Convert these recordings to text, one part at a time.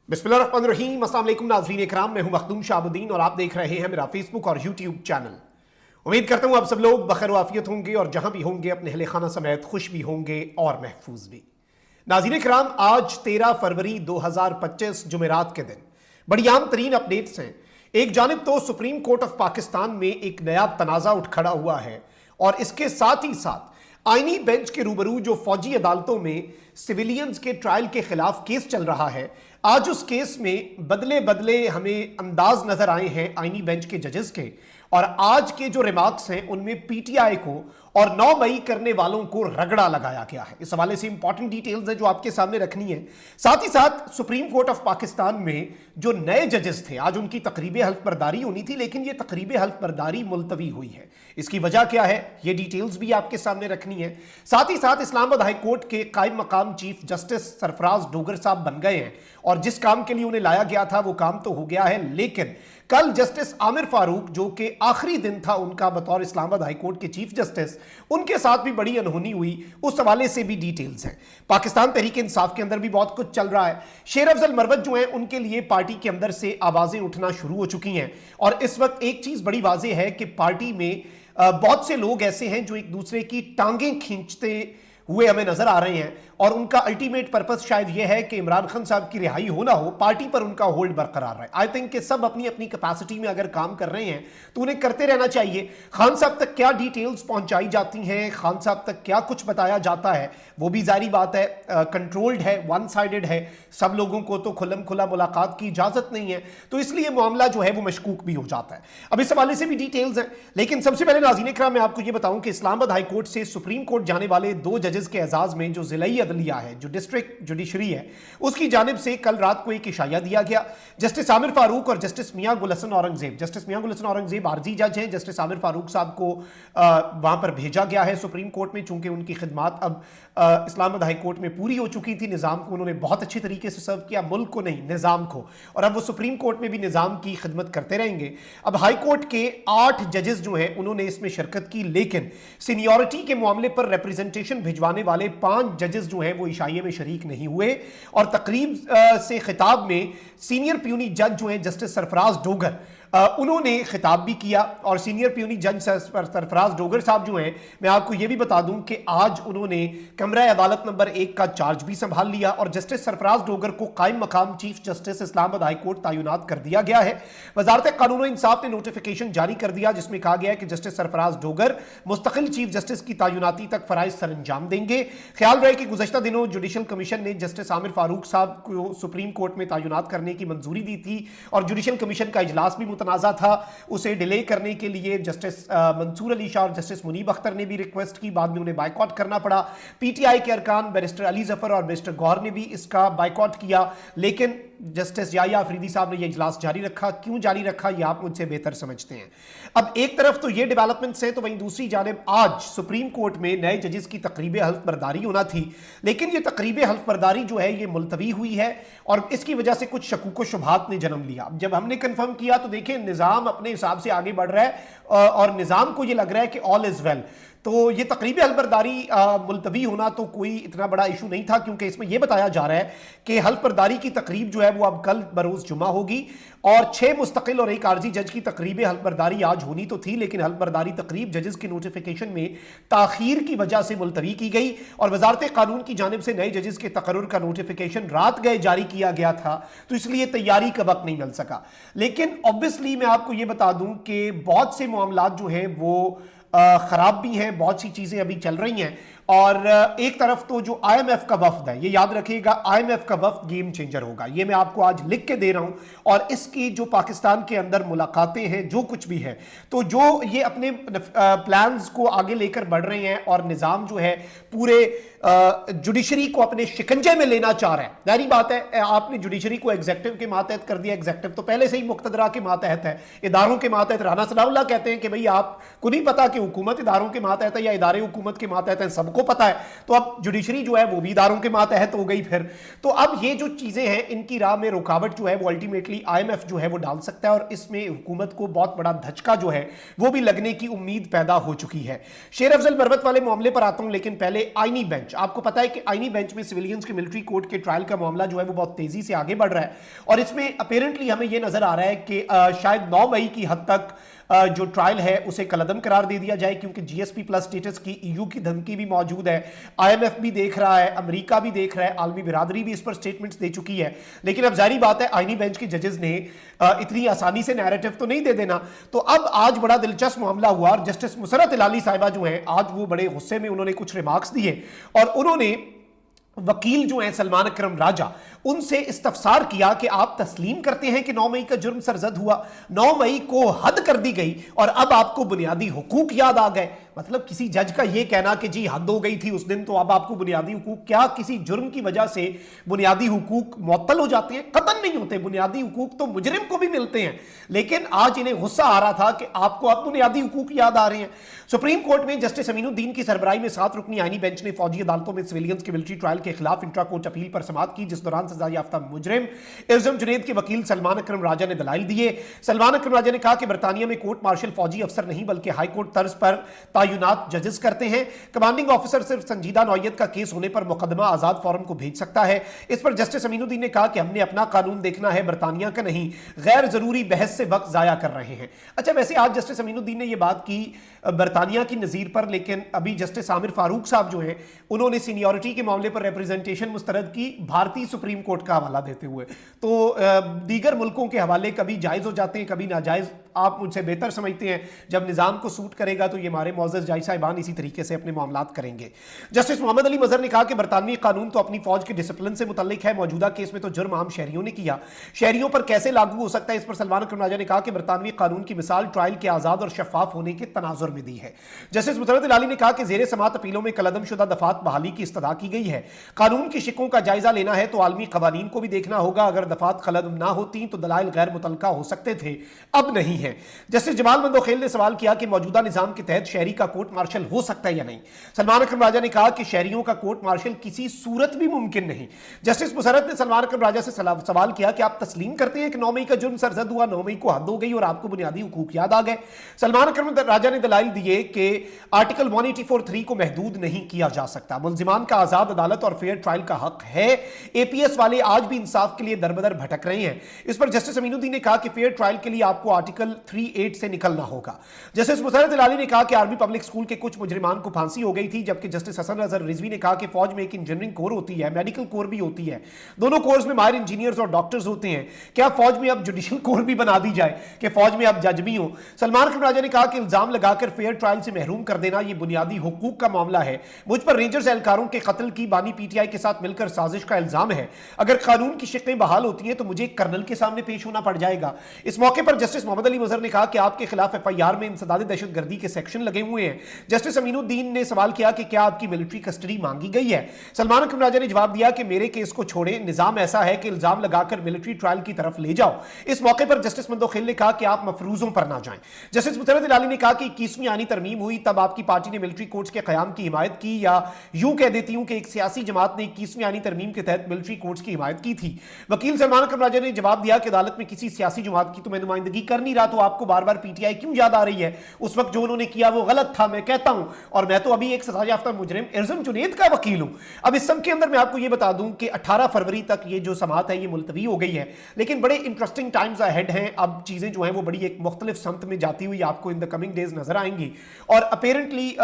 बिस्मिल्लाहिर्रहमानिर्रहीम। अस्सलाम वालेकुम नाज़रीन इकराम, मैं हूं मखदूम शाहबुद्दीन और आप देख रहे हैं मेरा फेसबुक और यूट्यूब चैनल। उम्मीद करता हूं आप सब लोग बखैर वाफियत होंगे और जहां भी होंगे अपने अहले खाना समेत खुश भी होंगे और महफूज भी। नाज़रीन इकराम, आज 13 फरवरी 2025 जुमेरात के दिन बड़ी आम तरीन अपडेट्स हैं। एक जानिब तो सुप्रीम कोर्ट ऑफ पाकिस्तान में एक नया तनाज़ा उठ खड़ा हुआ है और इसके साथ ही साथ आईनी बेंच के रूबरू जो फौजी अदालतों में सिविलियंस के ट्रायल के खिलाफ केस चल रहा है, आज उस केस में बदले बदले हमें अंदाज नजर आए हैं आईनी बेंच के जजेस के। और आज के जो रिमार्क्स हैं उनमें पीटीआई को और 9 मई करने वालों को रगड़ा लगाया गया है। इस हवाले से इंपॉर्टेंट डिटेल्स हैं जो आपके सामने रखनी है। साथ ही साथ सुप्रीम कोर्ट ऑफ पाकिस्तान में जो नए जजेस थे, आज उनकी तकरीब हल्फ बर्दारी होनी थी, लेकिन ये तकरीब हल्फ बर्दारी मुलतवी हुई है। इसकी वजह क्या है, ये डिटेल्स भी आपके सामने रखनी है। साथ ही साथ इस्लामाबाद हाई कोर्ट के कायम मकाम चीफ जस्टिस सरफराज डोगर साहब बन गए हैं और जिस काम के लिए उन्हें लाया गया था वो काम तो हो गया है, लेकिन कल जस्टिस आमिर फारूक, जो कि आखिरी दिन था उनका बतौर इस्लामाबाद हाई कोर्ट के चीफ जस्टिस, उनके साथ भी बड़ी अनहोनी हुई। उस हवाले से भी डिटेल्स हैं। पाकिस्तान तहरीक इंसाफ के अंदर भी बहुत कुछ चल रहा है। शेर अफजल मरवत जो हैं उनके लिए पार्टी के अंदर से आवाजें उठना शुरू हो चुकी हैं और इस वक्त एक चीज बड़ी वाज़ेह है कि पार्टी में बहुत से लोग ऐसे हैं जो एक दूसरे की टांगें खींचते हुए हमें नजर आ रहे हैं और उनका अल्टीमेट पर्पस शायद यह है कि इमरान खान साहब की रिहाई हो ना हो, पार्टी पर उनका होल्ड बरकरार रहे। आई थिंक कि सब अपनी अपनी कैपेसिटी में अगर काम कर रहे हैं तो उन्हें करते रहना चाहिए। खान साहब तक क्या डिटेल्स पहुंचाई जाती हैं, खान साहब तक क्या कुछ बताया जाता है, वो भी जारी बात है कंट्रोल्ड है, वन साइडेड है। सब लोगों को तो खुल्लम खुला मुलाकात की इजाजत नहीं है, तो इसलिए मामला जो है वो मशकूक भी हो जाता है। अब इस हवाले से भी डिटेल्स हैं, लेकिन सबसे पहले नाज़रीन इकराम मैं आपको ये बताऊं कि इस्लामाबाद हाई कोर्ट से सुप्रीम कोर्ट जाने वाले 2 जजेस के एजाज में जो जिलाई अदलिया है, जो डिस्ट्रिक्ट जुडिशरी है, उसकी जानिब से कल रात को एक इशाया दिया गया। जस्टिस आमिर फारूक और जस्टिस मियां गुल हसन औरंगजेब, जस्टिस मियां गुल हसन औरंगजेब आरजी जज हैं, जस्टिस आमिर फारूक साहब को वहां पर भेजा गया है सुप्रीम कोर्ट में, चूंकि उनकी खिदमात अब इस्लामाबाद हाई कोर्ट में पूरी हो चुकी थी। निज़ाम को उन्होंने बहुत अच्छी तरीके से सर्व किया, मुल्क को नहीं निज़ाम को, और अब वो सुप्रीम कोर्ट में भी निज़ाम की खिदमत करते रहेंगे। अब हाई कोर्ट के 8 जजेस जो हैं उन्होंने इसमें शिरकत की, लेकिन सीनियरिटी के मामले पर रिप्रेजेंटेशन भिजवाने वाले 5 जजेस जो हैं वो इशाये में शरीक नहीं हुए और तकरीब से खिताब में सीनियर प्यूनी जज जो हैं जस्टिस सरफराज डोगर, उन्होंने खिताब भी किया। और सीनियर प्यूनी जज सरफराज डोगर साहब जो हैं, मैं आपको यह भी बता दूं कि आज उन्होंने कमरा अदालत नंबर 1 का चार्ज भी संभाल लिया और जस्टिस सरफराज डोगर को कायम मकाम chief justice Islamabad high court तैनात कर दिया गया है। वजारत कानून और इंसाफ ने नोटिफिकेशन जारी कर दिया जिसमें कहा गया है कि जस्टिस सरफराज डोगर मुस्तकिल चीफ जस्टिस की तैनाती तक फराइज सर अंजाम देंगे। ख्याल रहे कि गुज़श्ता दिनों जुडिशल कमीशन ने जस्टिस आमिर फारूक साहब को सुप्रीम कोर्ट में तैनात करने की मंजूरी दी थी और जुडिशल कमीशन का इजलास भी मुतनाज़ा था। उसे डिले करने के लिए जस्टिस मंसूर अली शाह और जस्टिस मुनीब अख्तर ने भी रिक्वेस्ट की, बाद में उन्हें बायकॉट करना पड़ा। पीटीआई के अरकान बैरिस्टर अली जफर और बैरिस्टर गौहर ने भी इसका बायकॉट किया, लेकिन जस्टिस याया अफरीदी साहब ने यह इजलास जारी रखा। क्यों जारी रखा ये आप मुझसे बेहतर समझते हैं। अब एक तरफ तो ये डेवलपमेंट्स है, तो वहीं दूसरी जानिब आज सुप्रीम कोर्ट में नए जजेस की तकरीब हल्फ बर्दारी होना थी, लेकिन ये तकरीब हल्फ बर्दारी जो है ये मुलतवी हुई है और इसकी वजह से कुछ शकूक व शुबहात ने जन्म लिया। जब हमने कंफर्म किया तो देखें निज़ाम अपने हिसाब से आगे बढ़ रहा है और निज़ाम को ये लग रहा है कि ऑल इज वेल। तो ये तकरीब हल्फ बर्दारी मुलतवी होना तो कोई इतना बड़ा इशू नहीं था, क्योंकि इसमें यह बताया जा रहा है कि हल्फ बर्दारी की तकरीब जो है वो अब कल बरोज़ जुमा होगी और 6 मुस्तकिल और 1 आर्जी जज की तकरीब हल्फ बर्दारी आज होनी तो थी, लेकिन हल्फ बर्दारी तकरीब जजेस की नोटिफिकेशन में ताखीर की वजह से मुलतवी की गई और वजारत कानून की जानिब से नए जजेस के तकर्रुर का नोटिफिकेशन रात गए जारी किया गया था, तो इसलिए तैयारी का वक्त नहीं मिल सका। लेकिन ऑब्वियसली मैं आपको यह बता दूं कि बहुत से मामला जो हैं वो खराब भी हैं, बहुत सी चीजें अभी चल रही हैं और एक तरफ तो जो आईएमएफ का वफ्द है, ये याद रखिएगा, आईएमएफ का वफ्द गेम चेंजर होगा, ये मैं आपको आज लिख के दे रहा हूं और इसकी जो पाकिस्तान के अंदर मुलाकातें हैं, जो कुछ भी है, तो जो ये अपने प्लान्स को आगे लेकर बढ़ रहे हैं और निज़ाम जो है पूरे जुडिशरी को अपने शिकंजे में लेना चाह रहा है। जारी बात है, आपने जुडिशरी को एग्जेक्टिव के मातहत कर दिया, एग्जेक्टिव तो पहले से ही मुक्तदरा के मातहत है, इदारों के मातहत। राना सनाउल्लाह कहते हैं कि भाई आपको नहीं पता कि हुकूमत इदारों के मातहत है या इदारे हुकूमत के मातहत है, सबको सबको पता है। तो अब जुडिशरी जो है वो भी इदारों के मातहत हो गई फिर। तो अब ये जो चीजें हैं इनकी राह में रुकावट जो है वो अल्टीमेटली IMF जो है वो डाल सकता है, और इसमें हुकूमत को बहुत बड़ा धचका जो है वो भी लगने की उम्मीद पैदा हो चुकी है। शेर अफजल मरवत वाले मामले पर आता हूं, लेकिन पहले आईनी बेंच। आपको पता है कि आईनी बेंच में सिविलियंस के मिलिट्री कोर्ट के ट्रायल का मामला जो है वो बहुत तेजी से आगे बढ़ रहा है, और इसमें अपेरेंटली हमें यह नजर आ रहा है कि शायद 9 मई की हद तक जो ट्रायल है उसे कलअदम करार दे दिया जाए, क्योंकि GSP प्लस स्टेटस की EU की धमकी भी मौजूद है, IMF भी देख रहा है, अमेरिका भी देख रहा है, आलमी बिरादरी भी इस पर स्टेटमेंट्स दे चुकी है। लेकिन अब जारी बात है आईनी बेंच के जजेस ने इतनी आसानी से नैरेटिव तो नहीं दे देना। तो अब आज बड़ा दिलचस्प मामला हुआ, और जस्टिस मुसरत इलाली साहिबा जो है आज वो बड़े गुस्से में उन्होंने कुछ रिमार्क्स दिए, और उन्होंने वकील जो हैं सलमान अकरम राजा उनसे इस्तफसार किया कि आप तस्लीम करते हैं कि 9 मई का जुर्म सरजद हुआ, 9 मई को हद कर दी गई और अब आपको बुनियादी हुकूक याद आ गए। मतलब किसी जज का यह कहना कि जी हद हो गई थी उस दिन तो अब आपको बुनियादी हुकूक, क्या किसी जुर्म की वजह से बुनियादी हुकूक मुअत्तल हो जाते हैं? कतई नहीं होते, बुनियादी हुकूक तो मुजरिम को भी मिलते हैं। लेकिन आज इन्हें गुस्सा आ रहा था कि आपको अब बुनियादी हुकूक याद आ रहे हैं। सुप्रीम कोर्ट में जस्टिस अमीनुद्दीन की सरबराही में 7 रुकनी आईनी बेंच ने फौजी अदालतों में सिविलियंस के मिलिट्री ट्रायल के खिलाफ इंट्रा कोर्ट अपील पर समाअत की, जिस दौरान सजा याफ्ता मुजरिम इल्जाम जुनैद के वकील सलमान अकरम राजा ने दलाइल दिए। सलमान अकरम राजा ने कहा कि बरतानिया में कोर्ट मार्शल फौजी अफसर नहीं बल्कि हाई कोर्ट तर्ज पर तयनात जजेस करते हैं। कमांडिंग ऑफिसर सिर्फ संजीदा नौयत का केस होने पर मुकदमा आजाद फोरम को भेज सकता है। इस पर जस्टिस अमीनुद्दीन ने कहा कि हमने अपना कानून देखना है, बरतानिया का नहीं, गैर जरूरी बहस से वक्त जाया कर रहे हैं। अच्छा, वैसे आज जस्टिस अमीनुद्दीन ने यह बात की बरतानिया की नजीर पर, लेकिन अभी जस्टिस आमिर फारूक साहब जो हैं उन्होंने सीनियरिटी के मामले पर रिप्रेजेंटेशन मुस्तरद की भारतीय सुप्रीम कोर्ट का हवाला देते हुए। तो दीगर मुल्कों के हवाले कभी जायज हो जाते हैं, कभी नाजायज। आप मुझसे बेहतर समझते हैं, जब निजाम को सूट करेगा तो ये हमारे मौजूद जज साहिबान इसी तरीके से अपने मामलात करेंगे। जस्टिस मोहम्मद अली मजहर ने कहा कि बरतानवी कानून तो अपनी फौज के डिसिप्लिन से मुतल्लिक है, मौजूदा केस में तो जुर्म आम शहरियों ने किया, शहरियों पर कैसे लागू हो सकता है? इस पर सलमान अकरम राजा ने कहा कि बरतानवी कानून की मिसाल ट्रायल के आजाद और शफाफ होने के तनाजुर में दी है। जस्टिस मुसरत इलाली ने कहा कि जेर समात अपीलों में कलअदम शुदा दफात बहाली की इस्तदा की गई है। कानून की शिकों का जायजा लेना है तो आलमी कवानीन को भी देखना होगा। अगर दफात कलअदम ना होती तो दलाइल गैर मुतलका हो सकते थे, अब नहीं है। जस्टिस जमाल मंदोखेल ने सवाल किया कि मौजूदा निजाम के तहत शहरी का कोर्ट मार्शल हो सकता है या नहीं। सलमान अकरम राजा ने कहा कि शहरियों का कोर्ट मार्शल किसी सूरत भी मुमकिन नहीं। जस्टिस मुसरत ने सलमान अकरम राजा से सवाल किया कि आप तस्लीम करते हैं कि 9 मई का जुर्म सरजद हुआ, 9 मई को हद हो गई और आपको बुनियादी हुकूक याद आ गए? सलमान अकरम राजा ने दलाइल दिए कि आर्टिकल 184(3) को महदूद नहीं किया जा सकता, मुल्जिमान का आजाद अदालत और फेयर ट्रायल का हक है। APS वाले आज भी इंसाफ के लिए दरबदर भटक रहे हैं। इस पर जस्टिस अमीनुद्दीन ने कहा कि फेयर ट्रायल के लिए आपको आर्टिकल 38 से निकलना होगा। जस्टिस मुसरत इलाली ने कहा कि आर्मी पब्लिक स्कूल के कुछ मुजरिमान को फांसी हो गई थी, जबकि जस्टिस हसन अजहर रिजवी ने कहा कि फौज में एक इंजीनियरिंग कोर होती है, मेडिकल कोर भी होती है, दोनों कोर्स में माहिर इंजीनियर्स और डॉक्टर्स होते हैं। क्या फौज में अब जुडिशियल कोर भी बना दी जाए कि फौज में अब जज भी हो? सलमान अकरम राजा ने कहा कि इल्जाम लगाकर फेयर ट्रायल से महरूम कर देना यह बुनियादी हुकूक का मामला है। मुझ पर रेंजर्स एहलकारों के कत्ल की बानी PTI के साथ मिलकर साजिश का इल्जाम है। अगर कानून की शिकें बहाल होती हैं तो मुझे कर्नल के सामने पेश होना पड़ जाएगा। इस मौके पर जस्टिस मोहम्मद अली मजहर ने कहा कि आपके खिलाफ FIR में इंसदाद दहशतगर्दी के सेक्शन लगे हुए हैं। जस्टिस अमीनुद्दीन ने सवाल किया कि क्या आपकी मिलिट्री कस्टडी मांगी गई है? सलमान अकरम राजा ने जवाब दिया कि मेरे केस को छोड़ें, निजाम ऐसा है कि इल्जाम लगाकर मिलिट्री ट्रायल की तरफ ले जाओ। इस मौके पर जस्टिस मंदोखेल ने कहा कि आप मफरूजों पर ना जाएं। जस्टिस मुसरत इलाली ने कहा कि 21वीं आईनी तरमीम हुई तब आपकी पार्टी ने मिलिट्री कोर्ट्स के कयाम की हिमायत की, या यूं कह देती हूं कि एक सियासी जमात ने 21वीं आईनी तरमीम के तहत मिलिट्री कोर्ट्स की हिमायत की थी। वकील सलमान अकरम राजा ने जवाब दिया कि अदालत में किसी सियासी जमात की तो मैं नुमाइंदगी कर नहीं रहा, तो आपको बार बार PTI क्यों याद आ रही है? उस वक्त जो उन्होंने किया वो गलत था, मैं कहता हूं, और मैं तो अभी एक सजा याफ्ता मुजरिम इल्जाम जुनैद का वकील हूं। अब इस सब के अंदर मैं आपको ये बता दूं कि 18 फरवरी तक ये जो समाअत है ये मुलतवी हो गई है, लेकिन बड़े इंटरेस्टिंग टाइम्स अहेड हैं। अब चीजें जो हैं वो बड़ी एक मुख्तलिफ समत में जाती हुई आपको इन द कमिंग डेज नजर आएंगी। और अपेरेंटली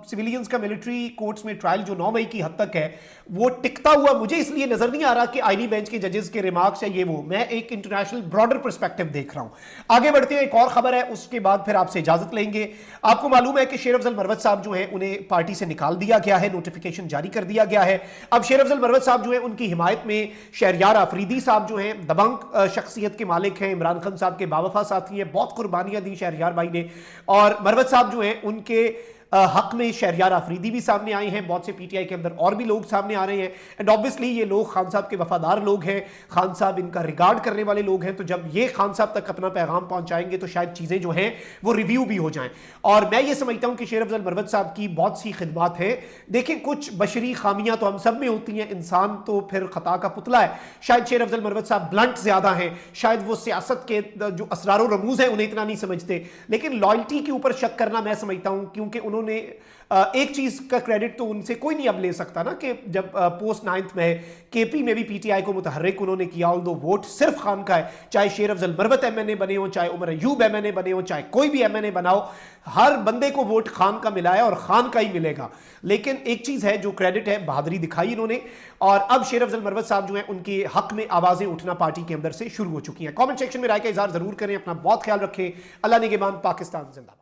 सिविलियंस का मिलिट्री कोर्ट्स में ट्रायल जो 9 मई की हद तक है वो टिकता हुआ मुझे इसलिए नजर नहीं आ रहा कि आईनी बेंच के जजेस के रिमार्क्स या ये वो, मैं एक इंटरनेशनल ब्रॉडर पर्सपेक्टिव देख रहा हूं। आगे बढ़ते हैं, एक और खबर है, उसके बाद फिर आपसे इजाजत लेंगे। आपको मालूम है कि शेर अफजल मरवत साहब जो हैं उन्हें पार्टी से निकाल दिया गया है, नोटिफिकेशन जारी कर दिया गया है। अब शेर अफजल मरवत साहब जो हैं उनकी हिमायत में शहरयार आफरीदी साहब जो हैं दबंग शख्सियत के मालिक हैं, इमरान खान साहब के बावफा साथी हैं, बहुत कुर्बानियां दी शहरयार भाई ने। और मरवत साहब जो हैं उनके حق میں شہریار آفریدی بھی سامنے آئے ہیں، بہت سے پی ٹی آئی کے اندر اور بھی لوگ سامنے آ رہے ہیں، اینڈ آبویسلی یہ لوگ خان صاحب کے وفادار لوگ ہیں، خان صاحب ان کا ریگارڈ کرنے والے لوگ ہیں، تو جب یہ خان صاحب تک اپنا پیغام پہنچائیں گے تو شاید چیزیں جو ہیں وہ ریویو بھی ہو جائیں۔ اور میں یہ سمجھتا ہوں کہ شیر افضل مروت صاحب کی بہت سی خدمات ہیں، دیکھیں کچھ بشری خامیاں تو ہم سب میں ہوتی ہیں، انسان تو پھر خطا کا پتلا ہے، شاید شیر افضل مروت صاحب بلنٹ زیادہ ہیں، شاید وہ سیاست کے جو اسرار و رموز ہیں انہیں اتنا نہیں سمجھتے، لیکن لائلٹی کے اوپر شک کرنا میں سمجھتا ہوں، کیونکہ انہوں نے ایک چیز کا کریڈٹ تو ان سے کوئی نہیں اب لے سکتا نا، کہ جب پوسٹ 9 میں کے پی میں بھی پی ٹی آئی کو متحرک انہوں نے کیا، آلدو ووٹ صرف خان کا ہے، چاہے شیر افضل مروت ایم این اے بنے ہوں، چاہے عمر ایوب ایم این اے بنے ہوں، چاہے کوئی بھی ایم این اے بناؤ، ہر بندے کو ووٹ خان کا ملا ہے اور خان کا ہی ملے گا۔ لیکن ایک چیز ہے جو کریڈٹ ہے، بہادری دکھائی انہوں نے، اور اب شیر افضل مروت صاحب جو ہیں ان کے حق میں آوازیں اٹھنا پارٹی کے اندر سے شروع ہو چکی ہیں۔ کامنٹ سیکشن میں رائے کا اظہار ضرور کریں، اپنا بہت خیال رکھیں، اللہ نگہبان، پاکستان زندہ باد۔